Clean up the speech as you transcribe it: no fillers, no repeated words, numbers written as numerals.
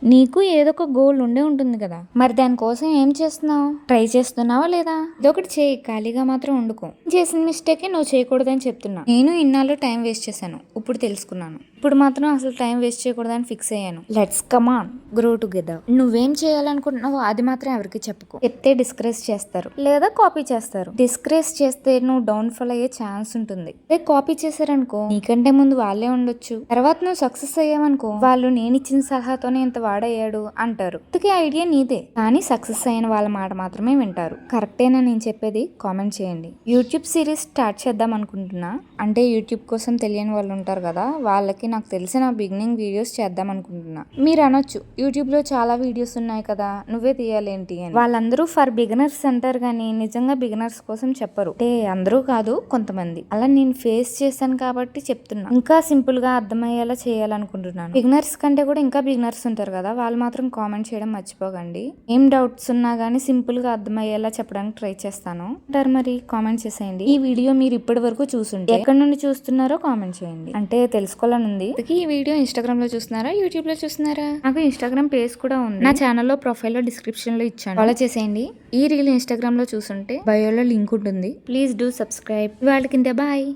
నీకు ఏదో ఒక గోల్ ఉండే ఉంటుంది కదా, మరి దానికోసం ఏం చేస్తున్నావు? ట్రై చేస్తున్నావా లేదా? ఇదొకటి చేయి, ఖాళీగా మాత్రం వండుకో. చేసిన మిస్టేక్ నువ్వు చేయకూడదని చెప్తున్నా. నేను ఇన్నాళ్ళు టైం వేస్ట్ చేశాను, ఇప్పుడు తెలుసుకున్నాను. ఇప్పుడు మాత్రం అసలు టైం వేస్ట్ చేయకూడదని ఫిక్స్ అయ్యాను. Let's come on, grow together. నువ్వేం చేయాలనుకుంటున్నావో అది మాత్రం ఎవరికి చెప్పుకో. చెప్తే డిస్కరేజ్ చేస్తారు లేదా కాపీ చేస్తారు. డిస్కరేజ్ చేస్తే నువ్వు డౌన్ ఫాల్ అయ్యే ఛాన్స్ ఉంటుంది. అదే కాపీ చేశారనుకో, నీకంటే ముందు వాళ్ళే ఉండొచ్చు. తర్వాత నువ్వు సక్సెస్ అయ్యావనుకో, వాళ్ళు నేను ఇచ్చిన సలహాతోనే ఇంత వాడయ్యాడు అంటారు. అందుకే ఐడియా నీదే, కానీ సక్సెస్ అయిన వాళ్ళ మాట మాత్రమే వింటారు. కరెక్టేనా నేను చెప్పేది? కామెంట్ చేయండి. యూట్యూబ్ సిరీస్ స్టార్ట్ చేద్దాం అనుకుంటున్నా. అంటే యూట్యూబ్ కోసం తెలియని వాళ్ళు ఉంటారు కదా, వాళ్ళకి నాకు తెలిసిన బిగినింగ్ వీడియోస్ చేద్దాం అనుకుంటున్నా. మీరు అనొచ్చు, యూట్యూబ్ లో చాలా వీడియోస్ ఉన్నాయి కదా, నువ్వే తీయాలేంటి అని. వాళ్ళందరూ ఫర్ బిగినర్స్ అంటారు కానీ నిజంగా బిగినర్స్ కోసం చెప్పరు. అంటే అందరూ కాదు, కొంతమంది. అలా నేను ఫేస్ చేశాను కాబట్టి చెప్తున్నా. ఇంకా సింపుల్ గా అర్థమయ్యేలా చేయాలనుకుంటున్నాను. బిగినర్స్ కంటే కూడా ఇంకా బిగినర్స్ ఉంటారు కదా, వాళ్ళు మాత్రం కామెంట్ చేయడం మర్చిపోకండి. ఏం డౌట్స్ ఉన్నా గానీ సింపుల్ గా అర్థమయ్యేలా చెప్పడానికి ట్రై చేస్తాను. అంటారు మరి, కామెంట్ చేసేయండి. ఈ వీడియో మీరు ఇప్పటి వరకు చూసుంటే ఎక్కడి నుండి చూస్తున్నారో కామెంట్ చేయండి, అంటే తెలుసుకోవాలని ఉంది. ఈ వీడియో ఇన్స్టాగ్రామ్ లో చూస్తున్నారా, యూట్యూబ్ లో చూస్తున్నారా? నాకు ఇన్స్టాగ్రామ్ పేజ్ కూడా ఉంది, నా ఛానల్లో ప్రొఫైల్ లో డిస్క్రిప్షన్ లో ఇచ్చాను, ఫాలో చేసేయండి. ఈ రీల్ ఇన్స్టాగ్రామ్ లో చూసుంటే బయోలో లింక్ ఉంటుంది. Please do subscribe. వాళ్ళకింతే, బాయ్.